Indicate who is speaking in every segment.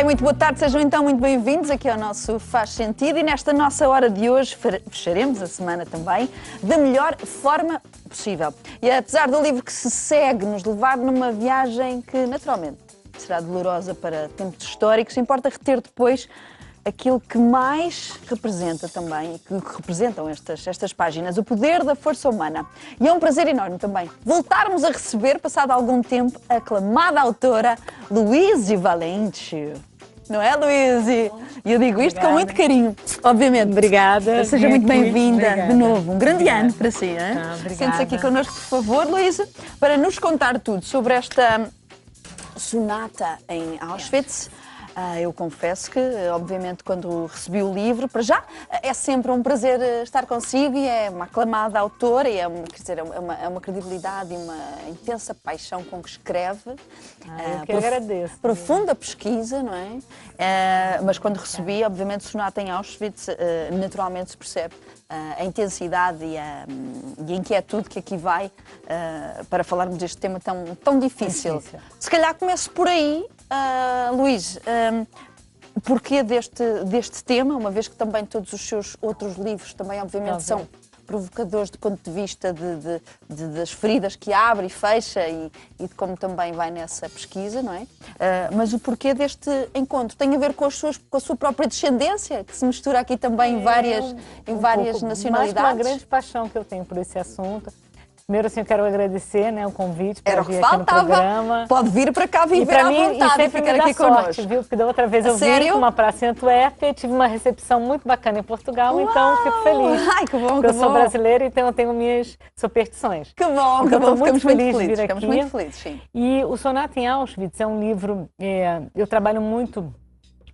Speaker 1: e muito boa tarde, sejam então muito bem-vindos aqui ao nosso Faz Sentido e nesta nossa hora de hoje fecharemos a semana também da melhor forma possível. E apesar do livro que se segue nos levar numa viagem que naturalmente será dolorosa para tempos históricos, importa reter depois aquilo que mais representa também, e que representam estas páginas, o poder da força humana. E é um prazer enorme também voltarmos a receber, passado algum tempo, a aclamada autora Luíse Valente. Não é, Luíse? E eu digo isto com muito carinho, obviamente.
Speaker 2: Obrigada.
Speaker 1: Seja muito bem-vinda de novo. Um grande ano para si.
Speaker 2: Obrigada.
Speaker 1: Sente-se aqui connosco, por favor, Luíse, para nos contar tudo sobre esta sonata em Auschwitz. Eu confesso que, obviamente, quando recebi o livro, para já, é sempre um prazer estar consigo e é uma aclamada autora e é uma credibilidade e uma intensa paixão com que escreve.
Speaker 2: Eu que agradeço.
Speaker 1: Profunda pesquisa, não é? Mas quando recebi, obviamente, sonata em Auschwitz, naturalmente se percebe a intensidade e a inquietude que aqui vai para falarmos deste tema tão difícil. Se calhar começo por aí. Luís, porquê deste tema, uma vez que também todos os seus outros livros também obviamente são provocadores do ponto de vista das feridas que abre e fecha e de como também vai nessa pesquisa, não é? Mas o porquê deste encontro tem a ver com a sua própria descendência, que se mistura aqui também em várias nacionalidades?
Speaker 2: Mais uma grande paixão que eu tenho por esse assunto. Primeiro, assim, eu quero agradecer, né, o convite para vir aqui no programa.
Speaker 1: Pode vir para cá viver à vontade
Speaker 2: e sempre me dá sorte, viu? Porque da outra vez eu vim com uma praça em Antuérpia e tive uma recepção muito bacana em Portugal, então fico feliz.
Speaker 1: Ai, que bom,
Speaker 2: eu sou brasileira, então eu tenho minhas superstições.
Speaker 1: Que bom,
Speaker 2: então, estou muito feliz de vir aqui.
Speaker 1: Ficamos muito felizes, sim.
Speaker 2: E o Sonata em Auschwitz é um livro, eu trabalho muito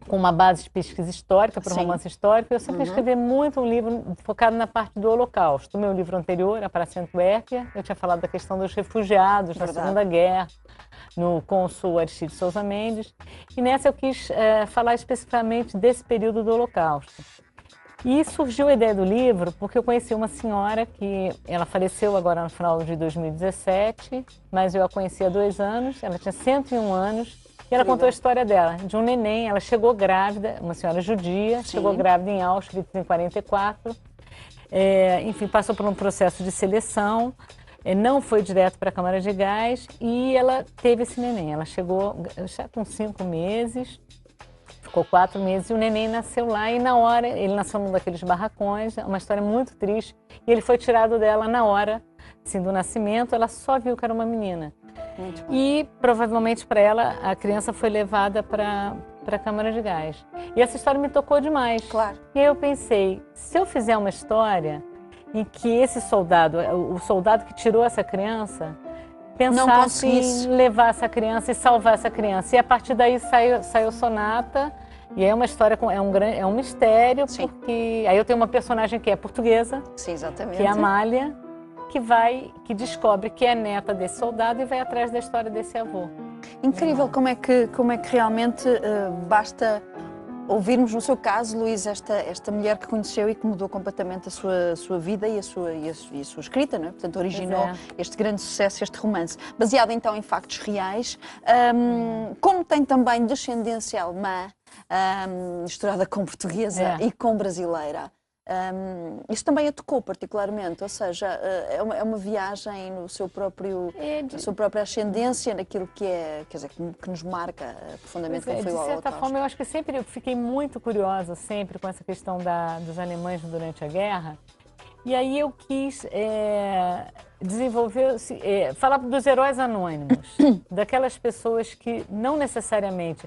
Speaker 2: com uma base de pesquisa histórica, para romance histórico. Eu sempre escrevi muito um livro focado na parte do Holocausto. O meu livro anterior, A Praça em Antuérpia, eu tinha falado da questão dos refugiados na Segunda Guerra, no cônsul Aristide Sousa Mendes. E nessa eu quis falar especificamente desse período do Holocausto. E surgiu a ideia do livro porque eu conheci uma senhora que ela faleceu agora no final de 2017, mas eu a conheci há 2 anos, ela tinha 101 anos, e ela contou a história dela, de um neném. Ela chegou grávida, uma senhora judia, chegou grávida em Auschwitz em 44, enfim, passou por um processo de seleção, não foi direto para a câmara de gás e ela teve esse neném. Ela chegou já com 5 meses, ficou 4 meses e o neném nasceu lá e na hora, ele nasceu num daqueles barracões, uma história muito triste, e ele foi tirado dela na hora, assim, do nascimento. Ela só viu que era uma menina. E provavelmente para ela a criança foi levada para a câmara de gás. E essa história me tocou demais.
Speaker 1: Claro.
Speaker 2: E aí eu pensei, se eu fizer uma história em que esse soldado, o soldado que tirou essa criança, pensasse em levar essa criança e salvar essa criança. E a partir daí saiu Sonata. E é uma história, é um mistério, porque aí eu tenho uma personagem que é portuguesa, que é a Amália, que descobre que é neta desse soldado e vai atrás da história desse avô.
Speaker 1: Incrível como é que realmente basta ouvirmos, no seu caso, Luís, esta mulher que conheceu e que mudou completamente a sua vida e a sua escrita, não é? Portanto, originou este grande sucesso, este romance. Baseado então em factos reais, como tem também descendência alemã, misturada com portuguesa e com brasileira. Isso também a tocou particularmente, ou seja, é uma viagem no seu próprio, na sua própria ascendência, naquilo que é, quer dizer, que nos marca profundamente como foi o Holocausto.
Speaker 2: De certa forma, eu acho que eu fiquei muito curiosa sempre com essa questão dos alemães durante a guerra, e aí eu quis desenvolver, falar dos heróis anônimos, daquelas pessoas que não necessariamente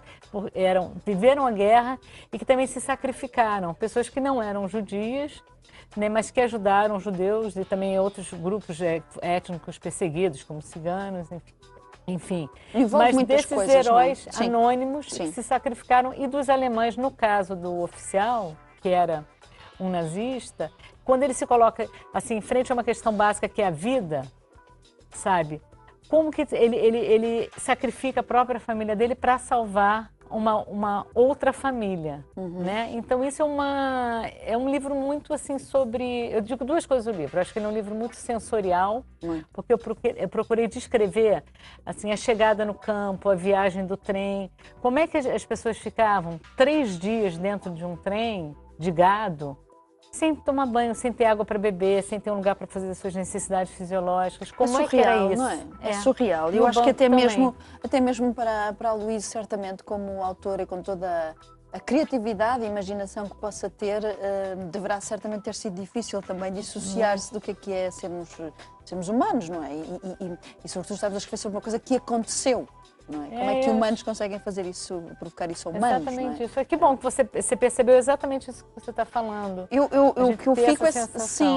Speaker 2: viveram a guerra e que também se sacrificaram, pessoas que não eram judias, né, mas que ajudaram judeus e também outros grupos étnicos perseguidos, como ciganos, enfim.
Speaker 1: Mas
Speaker 2: desses heróis anônimos que se sacrificaram, e dos alemães, no caso do oficial, que era um nazista, quando ele se coloca assim em frente a uma questão básica que é a vida, sabe? Como que ele sacrifica a própria família dele para salvar uma outra família, né? Então isso é um livro muito assim sobre, eu digo duas coisas do livro. Eu acho que ele é um livro muito sensorial, porque eu procurei descrever assim a chegada no campo, a viagem do trem, como é que as pessoas ficavam 3 dias dentro de um trem de gado, sem tomar banho, sem ter água para beber, sem ter um lugar para fazer as suas necessidades fisiológicas. Como é que era isso?
Speaker 1: Não é? É surreal. Eu acho que até mesmo para a Luísa, certamente, como autora e com toda a criatividade e imaginação que possa ter, deverá certamente ter sido difícil também dissociar-se do que é sermos humanos, não é? E sobretudo, estamos a escrever sobre uma coisa que aconteceu. Não é? Como é que humanos conseguem fazer isso, provocar isso a humanos?
Speaker 2: Exatamente
Speaker 1: não é?
Speaker 2: isso. Que bom que você percebeu exatamente isso que você está falando.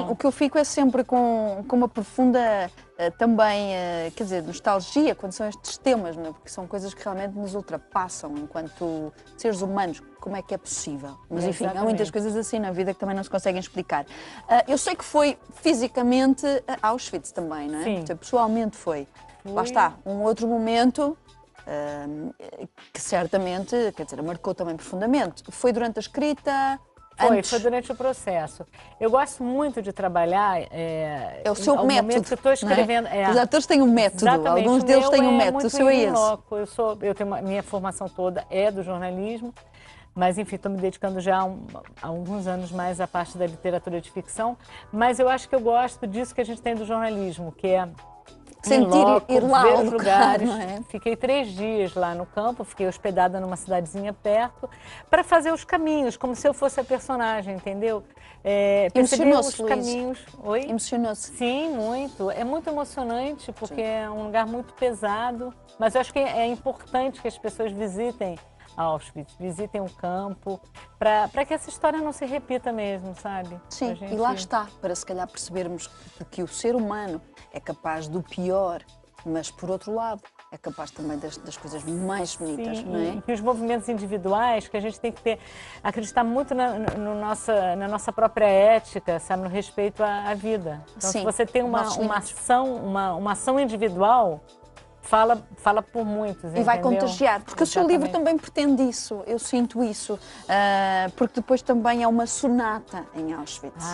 Speaker 1: O que eu fico é sempre com uma profunda também, quer dizer, nostalgia quando são estes temas, não é? Porque são coisas que realmente nos ultrapassam enquanto seres humanos. Como é que é possível? Mas enfim, há muitas coisas assim na vida que também não se conseguem explicar. Eu sei que foi fisicamente a Auschwitz também, não é?
Speaker 2: Sim.
Speaker 1: Pessoalmente foi. Lá está, um outro momento que certamente, quer dizer, marcou também profundamente. Foi durante a escrita?
Speaker 2: Foi durante o processo. Eu gosto muito de trabalhar.
Speaker 1: É o seu método.
Speaker 2: Que eu estou escrevendo.
Speaker 1: Os atores têm um método,
Speaker 2: Exatamente.
Speaker 1: alguns deles têm um método. O seu é esse.
Speaker 2: Eu tenho minha formação toda é do jornalismo, mas enfim, estou me dedicando já há alguns anos mais à parte da literatura de ficção. Mas eu acho que eu gosto disso que a gente tem do jornalismo, que é
Speaker 1: ir lá
Speaker 2: ver
Speaker 1: ao
Speaker 2: os lugares.
Speaker 1: Não é?
Speaker 2: Fiquei 3 dias lá no campo, fiquei hospedada numa cidadezinha perto, para fazer os caminhos, como se eu fosse a personagem, entendeu? Perceber os caminhos. Oi?
Speaker 1: Emocionou-se?
Speaker 2: Sim, muito. É muito emocionante, porque é um lugar muito pesado, mas eu acho que é importante que as pessoas visitem Auschwitz, visitem o campo, para que essa história não se repita mesmo, sabe?
Speaker 1: Sim, e lá está, para se calhar percebermos que o ser humano é capaz do pior, mas por outro lado é capaz também das coisas mais bonitas,
Speaker 2: sim,
Speaker 1: não é?
Speaker 2: E os movimentos individuais, que a gente tem que acreditar muito na nossa própria ética, sabe, no respeito à vida. Então, sim, se você tem uma ação individual, fala por muitos,
Speaker 1: e vai contagiar, porque o seu livro também pretende isso, eu sinto isso, porque depois também é uma sonata em Auschwitz.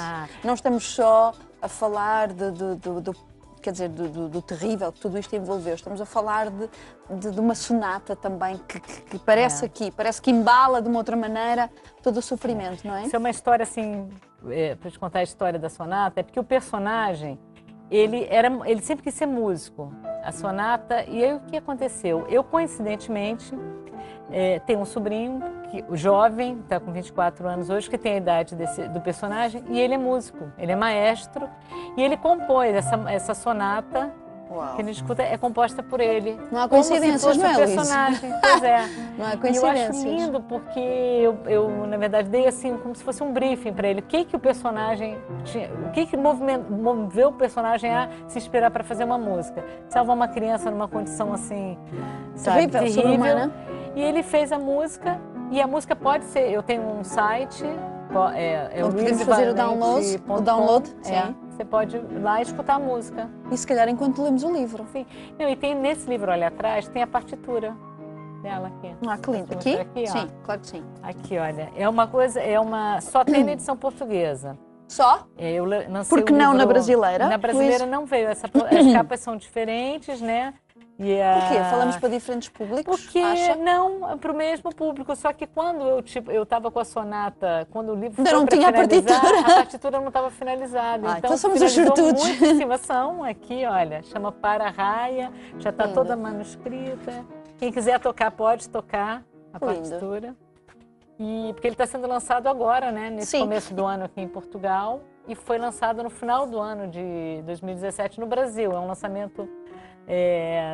Speaker 1: Não estamos só a falar do terrível que tudo isto envolveu, estamos a falar de uma sonata também que parece parece que embala de uma outra maneira todo o sofrimento, não é?
Speaker 2: Isso é uma história assim, para te contar a história da sonata, é porque o personagem, ele sempre quis ser músico. A sonata, e aí o que aconteceu? Eu, coincidentemente, tenho um sobrinho, o jovem, está com 24 anos hoje, que tem a idade do personagem, e ele é músico, ele é maestro, e ele compôs essa sonata.
Speaker 1: Uau.
Speaker 2: Que a gente escuta é composta por ele.
Speaker 1: Não há coincidências, não é, Luís?
Speaker 2: Personagem. Pois é.
Speaker 1: Não há coincidências.
Speaker 2: E eu acho lindo porque eu, na verdade, dei assim como se fosse um briefing para ele. O que o personagem tinha, o que moveu o personagem a se inspirar para fazer uma música? Salvar uma criança numa condição assim, sabe, terrível. E ele fez a música, e a música pode ser, eu tenho um site,
Speaker 1: podemos fazer o download, sim.
Speaker 2: Você pode ir lá e escutar a música.
Speaker 1: E se calhar enquanto lemos o livro.
Speaker 2: Sim. Não, e tem nesse livro, olha atrás, tem a partitura dela aqui.
Speaker 1: Que lindo. Aqui? Sim,
Speaker 2: ó.
Speaker 1: claro que sim.
Speaker 2: Aqui, olha. Só tem na edição portuguesa.
Speaker 1: Só?
Speaker 2: Eu lancei
Speaker 1: Porque não na brasileira?
Speaker 2: Na brasileira não veio. As capas são diferentes, né?
Speaker 1: Por quê? Falamos para diferentes públicos?
Speaker 2: Porque não, para o mesmo público. Só que quando eu estava com a sonata, quando o livro
Speaker 1: ainda não tinha a
Speaker 2: partitura não estava finalizada.
Speaker 1: Então somos os sortudos.
Speaker 2: Muito em cima. São aqui, olha, chama Para Raia, já está toda manuscrita. Quem quiser tocar, pode tocar a partitura. Porque ele está sendo lançado agora, né? Nesse começo do ano aqui em Portugal. E foi lançado no final do ano de 2017 no Brasil. É um lançamento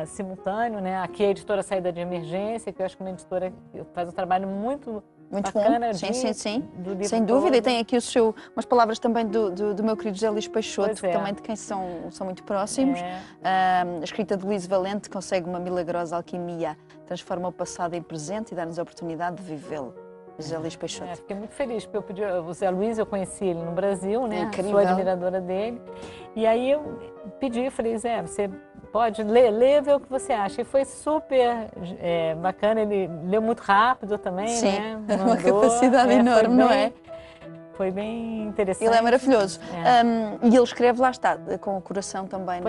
Speaker 2: simultâneo, né? Aqui a editora Saída de Emergência, que eu acho que é uma editora que faz um trabalho muito bacana.
Speaker 1: Bom. Sim. Sem dúvida. E tem aqui umas palavras também do meu querido José Luís Peixoto, também de quem são muito próximos. A escrita de Luís Valente consegue uma milagrosa alquimia, transforma o passado em presente e dá-nos a oportunidade de vivê-lo. José Luís Peixoto.
Speaker 2: Fiquei muito feliz, porque o José Luís, eu conheci ele no Brasil, né?
Speaker 1: Incrível.
Speaker 2: Sou admiradora dele. E aí eu falei, Zé, você Pode ler, ver o que você acha. E foi super bacana, ele leu muito rápido também,
Speaker 1: Sim,
Speaker 2: né?
Speaker 1: uma capacidade enorme, não é?
Speaker 2: Foi bem interessante.
Speaker 1: Ele é maravilhoso. E ele escreve, lá está, com o coração também,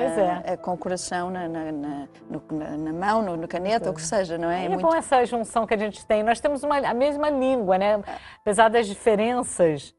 Speaker 1: com o coração na mão, no caneta, ou o que seja, não é?
Speaker 2: É muito bom essa junção que a gente tem. Nós temos a mesma língua, né? Apesar das diferenças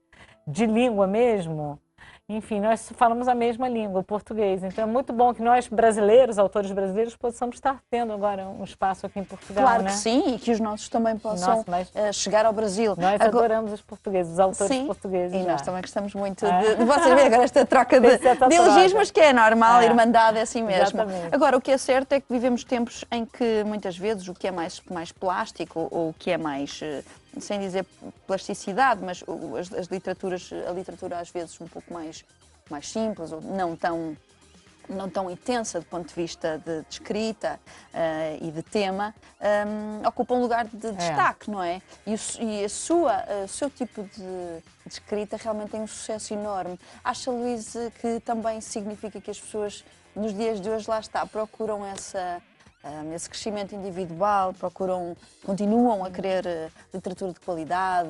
Speaker 2: de língua mesmo, enfim, nós falamos a mesma língua, o português. Então é muito bom que nós brasileiros, autores brasileiros, possamos estar tendo agora um espaço aqui em Portugal.
Speaker 1: Claro
Speaker 2: né?
Speaker 1: que sim, e que os nossos também possam chegar ao Brasil.
Speaker 2: Nós adoramos os portugueses, os autores portugueses.
Speaker 1: E nós também gostamos muito de vocês verem agora esta troca de elogismos, que é normal, irmandade é assim mesmo.
Speaker 2: Exatamente.
Speaker 1: Agora, o que é certo é que vivemos tempos em que muitas vezes o que é mais plástico ou o que é mais, sem dizer plasticidade, mas a literatura às vezes um pouco mais simples ou não tão intensa do ponto de vista de escrita e de tema, ocupa um lugar de destaque, não é? E o seu tipo de escrita realmente tem um sucesso enorme. Acha, Luísa, que também significa que as pessoas nos dias de hoje, lá está, procuram esse crescimento individual, continuam a querer literatura de qualidade,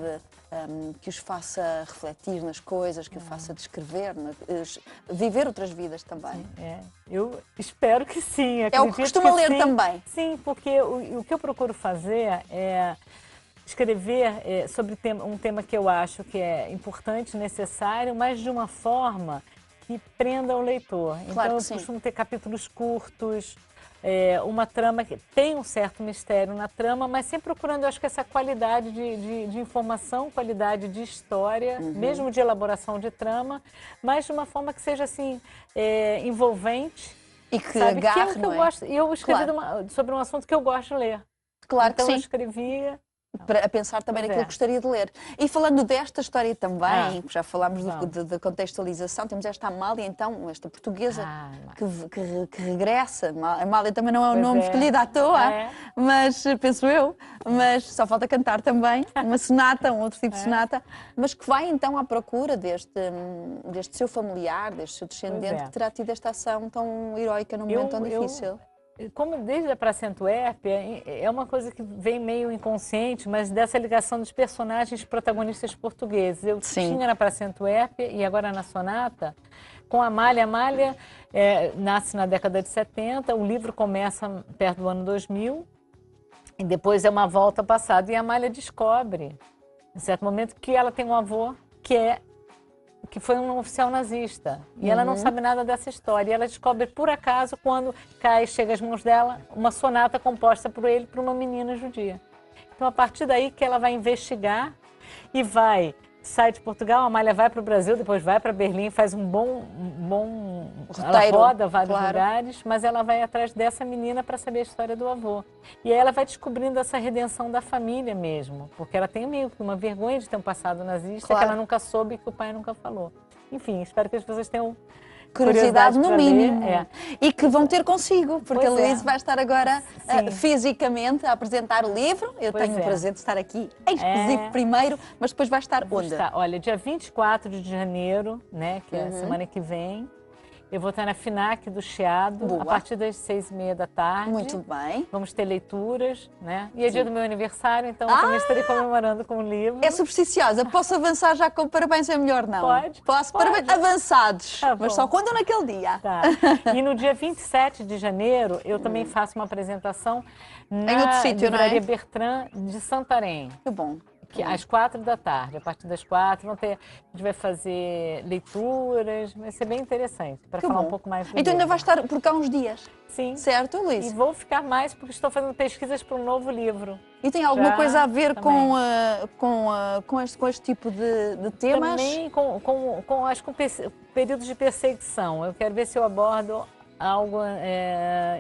Speaker 1: que os faça refletir nas coisas, que o faça descrever, viver outras vidas também.
Speaker 2: Eu espero que sim.
Speaker 1: É o que costuma ler também.
Speaker 2: Sim, porque o que eu procuro fazer é escrever sobre um tema que eu acho que é importante, necessário, mas de uma forma que prenda o leitor.
Speaker 1: Claro,
Speaker 2: então eu costumo ter capítulos curtos, uma trama que tem um certo mistério na trama, mas sempre procurando, eu acho que essa qualidade de informação, qualidade de história, mesmo de elaboração de trama, mas de uma forma que seja assim, envolvente.
Speaker 1: E que agarre,
Speaker 2: não é? Eu escrevi sobre um assunto que eu gosto de ler.
Speaker 1: Claro
Speaker 2: então
Speaker 1: que sim.
Speaker 2: Eu escrevia...
Speaker 1: a pensar também naquilo que gostaria de ler. E falando desta história também, já falámos da contextualização, temos esta Amália, então, esta portuguesa que regressa. Amália também não é um nome escolhido à toa, mas penso eu, mas só falta cantar também, uma sonata, um outro tipo de sonata, mas que vai então à procura deste seu familiar, deste seu descendente, que terá tido esta ação tão heroica num momento tão difícil.
Speaker 2: Como desde a Praça Antuérpia, é uma coisa que vem meio inconsciente, mas dessa ligação dos personagens protagonistas portugueses. Eu tinha na Praça Antuérpia e agora na Sonata, com a Amália. A Amália nasce na década de 70, o livro começa perto do ano 2000, e depois é uma volta ao passado. E a Amália descobre, em certo momento, que ela tem um avô que foi um oficial nazista. E ela não sabe nada dessa história. E ela descobre, por acaso, quando chega às mãos dela, uma sonata composta por ele para uma menina judia. Então, a partir daí que ela vai investigar e sai de Portugal, a Amália vai para o Brasil, depois vai para Berlim, faz um bom ela roda vários lugares, mas ela vai atrás dessa menina para saber a história do avô. E aí ela vai descobrindo essa redenção da família mesmo, porque ela tem meio que uma vergonha de ter um passado nazista que ela nunca soube e que o pai nunca falou. Enfim, espero que as pessoas tenham
Speaker 1: curiosidade no mínimo. E que vão ter consigo, porque a Luísa vai estar agora fisicamente a apresentar o livro. Eu tenho o prazer de estar aqui exclusivo primeiro, mas depois vai estar onde?
Speaker 2: Olha, dia 24 de janeiro, né, que é a semana que vem. Eu vou estar na FINAC do Chiado, a partir das 6h30 da tarde.
Speaker 1: Muito bem.
Speaker 2: Vamos ter leituras, né? E é dia do meu aniversário, então eu também estarei comemorando com o livro.
Speaker 1: É supersticiosa. Posso avançar já com parabéns? É melhor não?
Speaker 2: Pode.
Speaker 1: Posso? Parabéns avançados, mas só quando naquele dia.
Speaker 2: Tá. E no dia 27 de janeiro, eu também faço uma apresentação na Livraria Bertrand de Santarém.
Speaker 1: Que bom.
Speaker 2: Às 4 da tarde, a partir das 4, a gente vai fazer leituras, vai ser bem interessante, para falar um pouco mais do
Speaker 1: Então ainda vai estar por cá uns dias?
Speaker 2: Sim.
Speaker 1: Certo, Luísa?
Speaker 2: E vou ficar mais porque estou fazendo pesquisas para um novo livro.
Speaker 1: E tem alguma coisa a ver com este tipo de temas?
Speaker 2: Também acho que com períodos de perseguição. Eu quero ver se eu abordo algo,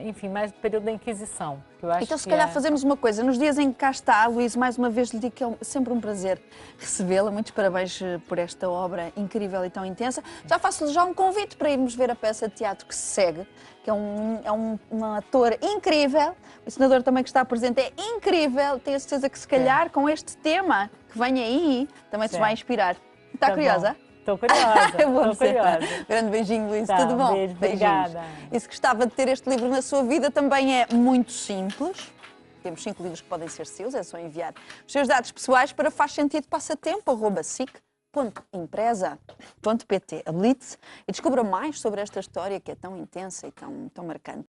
Speaker 2: enfim, mais do período da Inquisição. Que eu acho
Speaker 1: então, se calhar fazemos uma coisa. Nos dias em que cá está, Luísa, mais uma vez lhe digo que é sempre um prazer recebê-la. Muitos parabéns por esta obra incrível e tão intensa. Já faço-lhe um convite para irmos ver a peça de teatro que se segue, que é um ator incrível. O senador também que está presente é incrível. Tenho a certeza que, se calhar, com este tema que vem aí, também se vai inspirar. Está curiosa?
Speaker 2: Estou curiosa.
Speaker 1: Bom,
Speaker 2: Estou curiosa.
Speaker 1: Grande beijinho, Luís.
Speaker 2: Tá,
Speaker 1: Tudo bom?
Speaker 2: beijo,
Speaker 1: Beijinhos.
Speaker 2: obrigada.
Speaker 1: E se gostava de ter este livro na sua vida, também é muito simples. Temos 5 livros que podem ser seus, é só enviar os seus dados pessoais para fazsentido.passatempo@sic.empresa.pt. Habilite-se e descubra mais sobre esta história que é tão intensa e tão marcante.